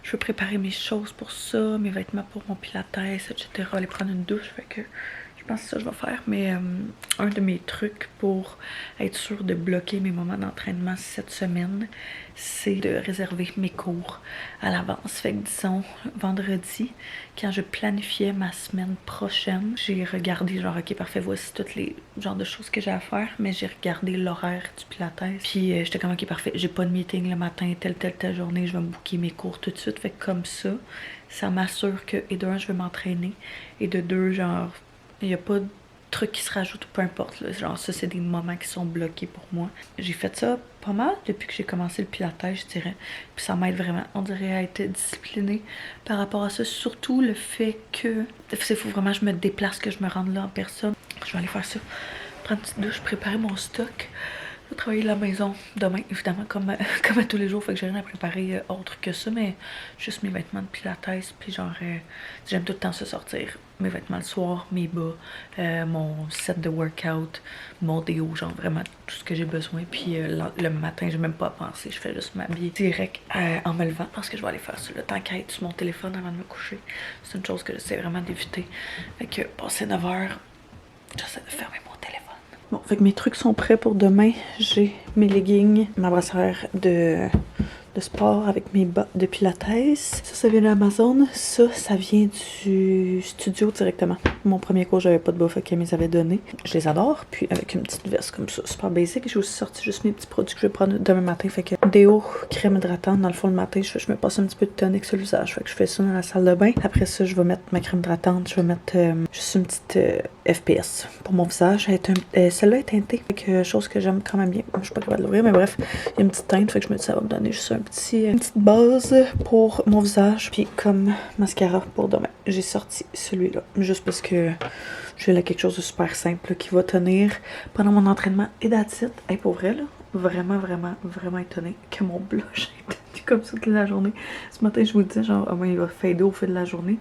je veux préparer mes choses pour ça, mes vêtements pour mon pilates, etc. Aller prendre une douche, fait que je pense que c'est ça que je vais faire. Mais un de mes trucs pour être sûr de bloquer mes moments d'entraînement cette semaine, c'est de réserver mes cours à l'avance. Fait que disons, vendredi, quand je planifiais ma semaine prochaine, j'ai regardé genre, ok parfait, voici toutes les genres de choses que j'ai à faire, mais j'ai regardé l'horaire du pilates. Puis j'étais comme, ok parfait, j'ai pas de meeting le matin, telle journée, je vais me booker mes cours tout de suite. Fait que comme ça m'assure que, et de un, je vais m'entraîner, et de deux, genre, il n'y a pas de trucs qui se rajoutent, peu importe. Là. Genre, ça, c'est des moments qui sont bloqués pour moi. J'ai fait ça pas mal depuis que j'ai commencé le pilates, je dirais. Puis ça m'aide vraiment, on dirait, à être disciplinée par rapport à ça. Surtout le fait que, il faut vraiment que je me déplace, que je me rende là en personne. Je vais aller faire ça, prendre une petite douche, préparer mon stock. Je vais travailler de la maison demain, évidemment, comme à tous les jours. Fait que j'ai rien à préparer autre que ça, mais juste mes vêtements de pilates. Puis genre, j'aime tout le temps se sortir. Mes vêtements le soir, mes bas, mon set de workout, mon déo, genre vraiment tout ce que j'ai besoin. Puis le matin, j'ai même pas à penser. Je fais juste m'habiller direct en me levant parce que je vais aller faire ça. Le temps qu'à être sur mon téléphone avant de me coucher, c'est une chose que j'essaie vraiment d'éviter. Fait que passé 9 h, j'essaie de fermer mon téléphone. Bon, fait que mes trucs sont prêts pour demain. J'ai mes leggings, ma brassière de sport avec mes bas de pilates. Ça vient d'Amazon. Ça vient du studio directement. Mon premier cours, j'avais pas de bas, fait qu'elle me les avait donné. Je les adore. Puis avec une petite veste comme ça, super basic. J'ai aussi sorti juste mes petits produits que je vais prendre demain matin. Fait que déo, crème hydratante. Dans le fond, le matin, je me passe un petit peu de tonic sur le visage. Fait que je fais ça dans la salle de bain. Après ça, je vais mettre ma crème hydratante. Je vais mettre juste une petite FPS pour mon visage. Celle-là est teintée. Fait que chose que j'aime quand même bien. Je suis pas capable de l'ouvrir, mais bref, il y a une petite teinte. Fait que je me dis ça va me donner juste une petite base pour mon visage. Puis comme mascara pour demain. J'ai sorti celui-là. Juste parce que je voulais quelque chose de super simple là, qui va tenir pendant mon entraînement. Et that's it. Hey, pour vrai, là, vraiment étonnée que mon blush ait tenu comme ça toute la journée. Ce matin, je vous disais, genre, oh, il va fader au fil de la journée.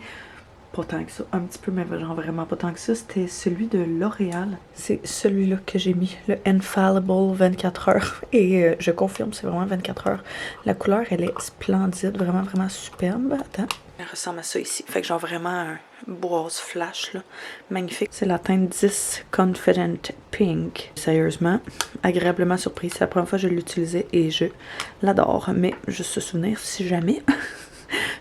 Pas tant que ça, un petit peu, mais genre vraiment pas tant que ça. C'était celui de L'Oréal. C'est celui-là que j'ai mis, le Infallible 24 heures. Et je confirme, c'est vraiment 24 heures. La couleur, elle est splendide, vraiment, vraiment superbe. Attends. Elle ressemble à ça ici. Fait que genre vraiment un rose flash, là. Magnifique. C'est la teinte 10 Confident Pink. Sérieusement, agréablement surprise. C'est la première fois que je l'utilisais et je l'adore. Mais juste se souvenir, si jamais...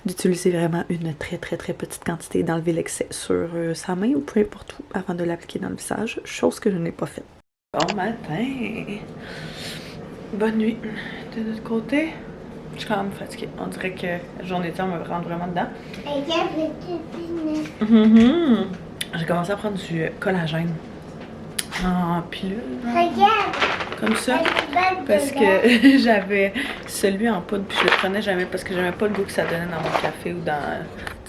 d'utiliser vraiment une très petite quantité, d'enlever l'excès sur sa main ou peu importe où avant de l'appliquer dans le visage, chose que je n'ai pas faite. Bon matin! Bonne nuit de notre côté. Je suis quand même fatiguée. On dirait que la journée de temps me rentre vraiment dedans. J'ai commencé à prendre du collagène en pilule. Regarde! Comme ça, parce que j'avais celui en poudre, puis je le prenais jamais parce que j'aimais pas le goût que ça donnait dans mon café ou dans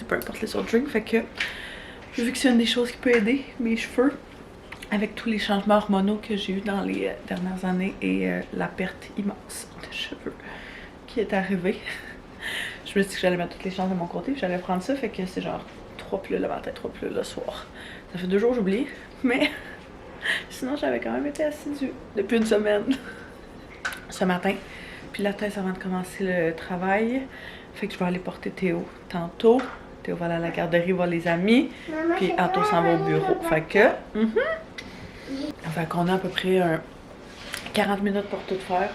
peu importe les soft drinks. Fait que j'ai vu que c'est une des choses qui peut aider mes cheveux avec tous les changements hormonaux que j'ai eu dans les dernières années et la perte immense de cheveux qui est arrivée. Je me suis dit que j'allais mettre toutes les chances de mon côté, puis j'allais prendre ça. Fait que c'est genre 3 pilules le matin, 3 pilules le soir. Ça fait 2 jours j'oublie, mais sinon j'avais quand même été assidue depuis une semaine ce matin. Puis la tête avant de commencer le travail. Fait que je vais aller porter Théo tantôt. Théo va aller à la garderie voir les amis. Puis Anto s'en va au bureau. Fait que... Fait qu'on a à peu près 40 minutes pour tout faire.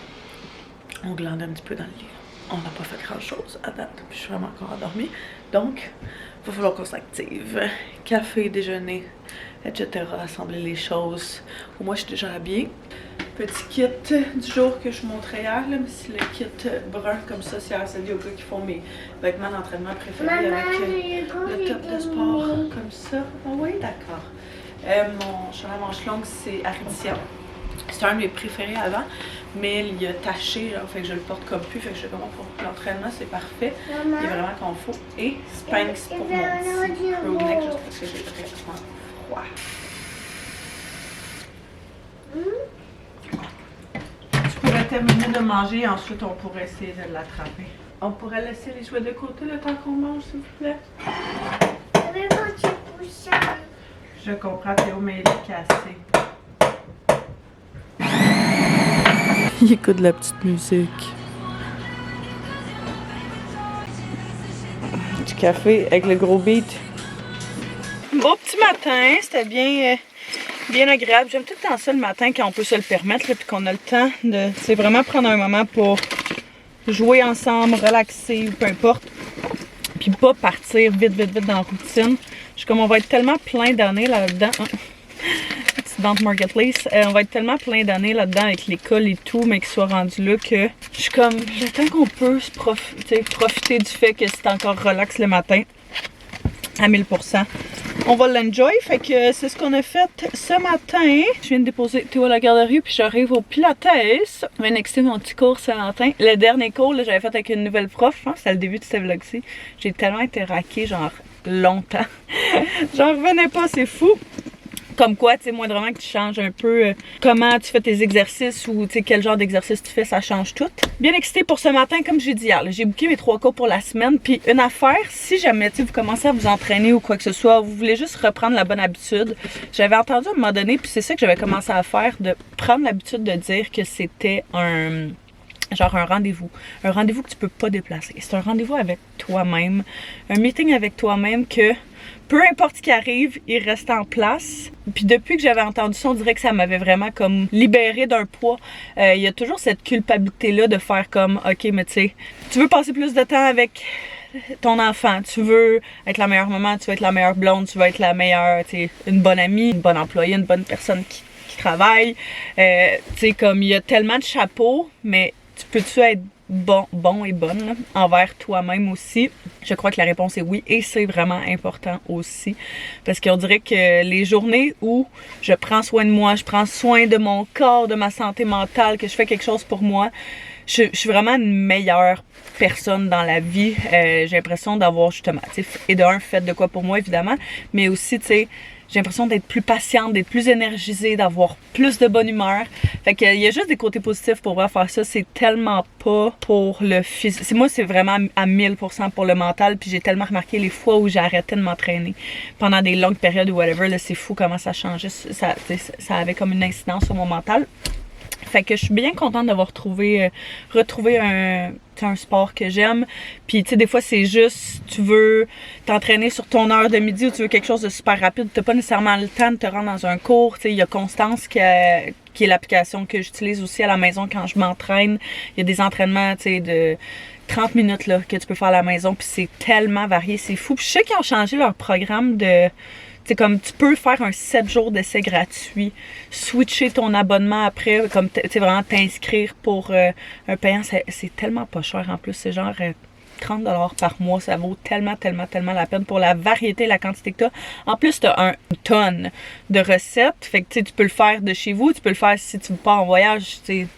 On glande un petit peu dans le lit. On n'a pas fait grand chose à date. Puis je suis vraiment encore endormie. Donc, il va falloir qu'on s'active. Café, déjeuner, etc. Assembler les choses. Moi, je suis déjà habillée. Petit kit du jour que je vous montrais hier, là, mais c'est le kit brun comme ça. C'est RSD Yoga qui font mes vêtements d'entraînement préférés avec le top de sport comme ça. Oh oui, d'accord. Mon chandail à manches longues, c'est Aridia. C'était un de mes préférés avant, mais il a taché, là, fait que je le porte comme plus. Fait que je sais comment pour l'entraînement, c'est parfait. Il est vraiment confort. Et Spanx pour mon petit crewneck, juste parce que j'ai vraiment froid. Tu pourrais terminer de manger et ensuite on pourrait essayer de l'attraper. On pourrait laisser les jouets de côté le temps qu'on mange, s'il vous plaît. Je comprends, Théo, mais il est cassé. Il écoute de la petite musique. Du café avec le gros beat. Beau petit matin, c'était bien agréable. J'aime tout le temps ça le matin quand on peut se le permettre puis qu'on a le temps de vraiment prendre un moment pour jouer ensemble, relaxer ou peu importe. Puis pas partir vite dans la routine. Je suis comme on va être tellement plein d'années là-dedans. Dans Marketplace, on va être tellement plein d'années là-dedans avec l'école et tout, mais qu'il soit rendu là que je suis comme, j'attends qu'on peut profiter du fait que c'est encore relax le matin à 1000%. On va l'enjoy, fait que c'est ce qu'on a fait ce matin. Je viens de déposer Théo à la garderie, puis j'arrive au Pilates. Je viens d'exciter mon petit cours ce matin. Le dernier cours, j'avais fait avec une nouvelle prof, hein, c'est le début de ce vlog-ci. J'ai tellement été raquée, genre longtemps. J'en revenais pas, c'est fou. Comme quoi, tu sais, moindrement que tu changes un peu comment tu fais tes exercices ou tu sais quel genre d'exercice tu fais, ça change tout. Bien excitée pour ce matin, comme j'ai dit hier. J'ai booké mes 3 cours pour la semaine. Puis une affaire, si jamais vous commencez à vous entraîner ou quoi que ce soit, vous voulez juste reprendre la bonne habitude. J'avais entendu à un moment donné, puis c'est ça que j'avais commencé à faire, de prendre l'habitude de dire que c'était genre un rendez-vous. Un rendez-vous que tu peux pas déplacer. C'est un rendez-vous avec toi-même. Un meeting avec toi-même que peu importe ce qui arrive, il reste en place. Puis depuis que j'avais entendu ça, on dirait que ça m'avait vraiment comme libéré d'un poids. Il y a toujours cette culpabilité-là de faire comme, ok, mais tu sais, tu veux passer plus de temps avec ton enfant, tu veux être la meilleure maman, tu veux être la meilleure blonde, tu veux être la meilleure, tu sais, une bonne amie, une bonne employée, une bonne personne qui travaille. Tu sais, comme il y a tellement de chapeaux, mais tu peux-tu être bon et bonne là, envers toi-même aussi? Je crois que la réponse est oui, et c'est vraiment important aussi, parce qu'on dirait que les journées où je prends soin de moi, je prends soin de mon corps, de ma santé mentale, que je fais quelque chose pour moi, je suis vraiment une meilleure personne dans la vie. J'ai l'impression d'avoir justement, tu sais, et d'un fait de quoi pour moi évidemment, mais aussi, tu sais, j'ai l'impression d'être plus patiente, d'être plus énergisée, d'avoir plus de bonne humeur. Fait qu'il y a juste des côtés positifs pour vrai faire ça. C'est tellement pas pour le physique. Moi, c'est vraiment à 1000% pour le mental. Puis j'ai tellement remarqué les fois où j'ai arrêté de m'entraîner pendant des longues périodes ou whatever. Là, c'est fou comment ça changeait. Ça avait comme une incidence sur mon mental. Fait que je suis bien contente d'avoir retrouvé un sport que j'aime. Puis tu sais, des fois c'est juste, tu veux t'entraîner sur ton heure de midi ou tu veux quelque chose de super rapide. T'as pas nécessairement le temps de te rendre dans un cours. Tu sais, il y a Constance qui est l'application que j'utilise aussi à la maison quand je m'entraîne. Il y a des entraînements, tu sais, de 30 minutes là, que tu peux faire à la maison. Puis c'est tellement varié, c'est fou. Puis je sais qu'ils ont changé leur programme de... C'est comme tu peux faire un 7 jours d'essai gratuit, switcher ton abonnement après, comme tu vraiment t'inscrire pour un payant, c'est tellement pas cher en plus, c'est genre 30$ par mois, ça vaut tellement la peine pour la variété et la quantité que tu as. En plus, tu as une tonne de recettes, fait que tu peux le faire de chez vous, tu peux le faire si tu pars en voyage, tu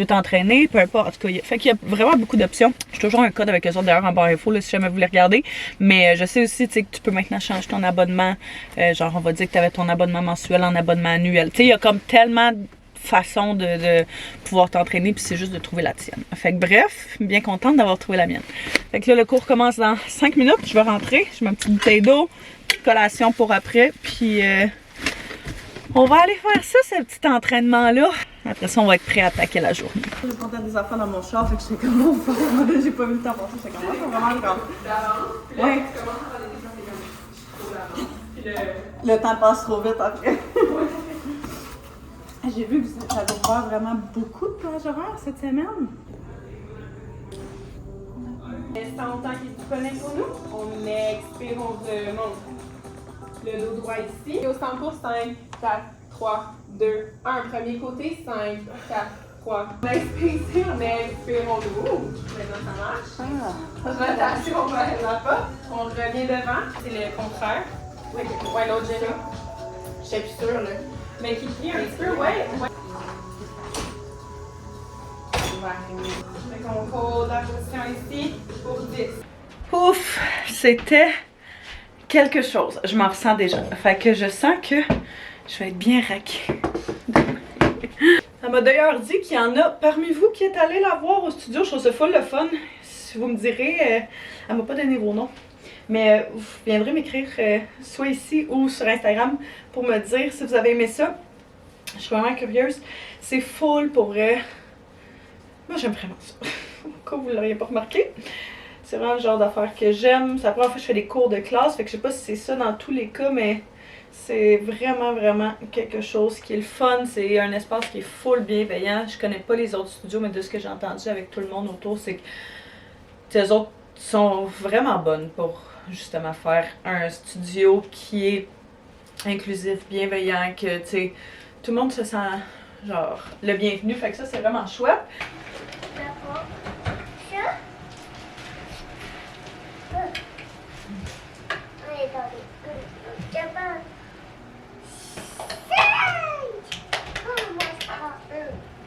veux t'entraîner, peu importe. En tout cas, fait qu'il y a vraiment beaucoup d'options. J'ai toujours un code avec eux autres d'ailleurs en barre info là, si jamais vous voulez regarder. Mais je sais aussi que tu peux maintenant changer ton abonnement. Genre, on va dire que tu avais ton abonnement mensuel en abonnement annuel. Tu sais, il y a comme tellement de façons de pouvoir t'entraîner, puis c'est juste de trouver la tienne. Fait que bref, bien contente d'avoir trouvé la mienne. Fait que là, le cours commence dans 5 minutes. Je vais rentrer. J'ai ma petite bouteille d'eau, collation pour après, puis... on va aller faire ça, ce petit entraînement-là. Après ça, on va être prêt à attaquer la journée. J'ai porté des affaires dans mon char, fait que j'étais comme on va. J'ai pas vu le temps passer, j'étais comme on va vraiment le ouais. Le temps passe trop vite après. J'ai vu que ça doit faire vraiment beaucoup de plages horaires cette semaine. Laisse longtemps qu'il est disponible pour nous. On expire, on remonte. Le dos droit ici. Et au centre pour 5, 4, 3, 2, 1. Premier côté, 5, 4, 3. On expire, on expire, on ouvre. Maintenant, ça marche. Rotation, on va la pas. On revient devant. C'est le contraire. Ouais, l'autre j'ai là. Je suis plus sûre, là. Mais qui plie un petit peu, ouais. Fait qu'on colle la position ici pour 10. Ouf, c'était quelque chose. Je m'en ressens déjà. Fait que je sens que je vais être bien raquée. Elle m'a d'ailleurs dit qu'il y en a parmi vous qui est allé la voir au studio. Je trouve ça full le fun. Si vous me direz, elle m'a pas donné vos noms. Mais vous viendrez m'écrire soit ici ou sur Instagram pour me dire si vous avez aimé ça. Je suis vraiment curieuse. C'est full pour vrai. Moi j'aime vraiment ça. Au cas où vous ne l'auriez pas remarqué. C'est vraiment le genre d'affaires que j'aime. C'est la première fois que je fais des cours de classe. Fait que je sais pas si c'est ça dans tous les cas, mais c'est vraiment quelque chose qui est le fun. C'est un espace qui est full bienveillant. Je connais pas les autres studios, mais de ce que j'ai entendu avec tout le monde autour, c'est que les autres sont vraiment bonnes pour justement faire un studio qui est inclusif, bienveillant, que tu sais, tout le monde se sent genre le bienvenu. Fait que ça, c'est vraiment chouette. D'accord. Ça? Allez,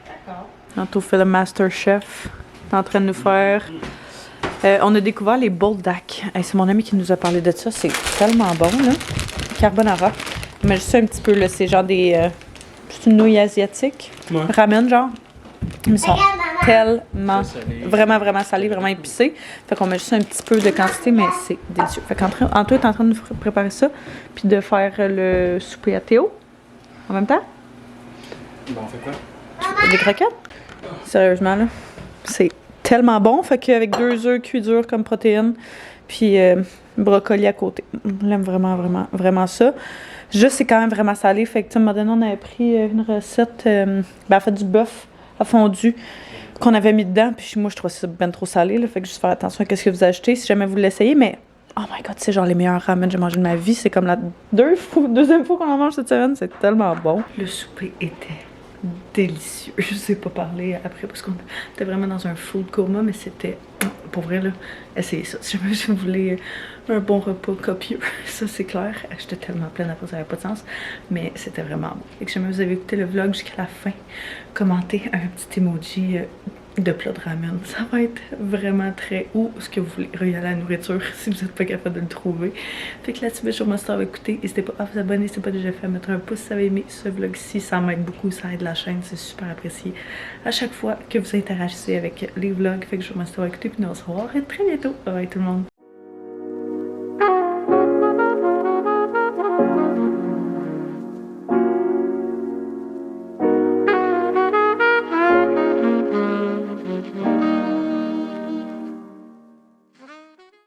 d'accord. Tantôt fait le Master Chef. T'es en train de nous faire... on a découvert les Boldak. Hey, c'est mon ami qui nous a parlé de ça. C'est tellement bon, là. Carbonara. Mais juste un petit peu, là. C'est genre des... c'est une nouille asiatique. Ouais. Ramen, genre. Ils sont tellement... Vraiment salés, vraiment épicés. Fait qu'on met juste un petit peu de quantité, mais c'est délicieux. Fait qu'Antoine est en train de préparer ça. Puis de faire le souper à Théo. En même temps. Bon, on fait quoi? Des croquettes. Sérieusement, là. C'est tellement bon. Fait qu'avec 2 œufs cuits durs comme protéines. Puis brocoli à côté. On aime vraiment ça. Juste, c'est quand même vraiment salé. Fait que, tu sais, maintenant, on avait pris une recette, en fait, du bœuf à fondu qu'on avait mis dedans. Puis moi, je trouvais ça bien trop salé. Là, fait que juste faire attention à ce que vous achetez si jamais vous l'essayez. Mais, oh my god, c'est genre les meilleurs ramen que j'ai mangé de ma vie. C'est comme la deuxième fois qu'on en mange cette semaine. C'est tellement bon. Le souper était délicieux. Je sais pas parler après parce qu'on était vraiment dans un food coma, mais c'était, pour vrai, là, essayez ça. Si jamais vous voulez un bon repas copieux, ça c'est clair. J'étais tellement pleine après, ça n'avait pas de sens, mais c'était vraiment bon. Et que si jamais vous avez écouté le vlog jusqu'à la fin, commentez un petit emoji de plats de ramen. Ça va être vraiment très ou ce que vous voulez. Regardez la nourriture si vous n'êtes pas capable de le trouver. Fait que là-dessus, je vous remercie d'avoir écouté. N'hésitez pas à vous abonner si ce n'est pas déjà fait, à mettre un pouce si vous avez aimé ce vlog-ci. Ça m'aide beaucoup, ça aide la chaîne, c'est super apprécié à chaque fois que vous interagissez avec les vlogs. Fait que je vous remercie d'avoir écouté. Puis nous on se revoit très bientôt. Bye bye tout le monde.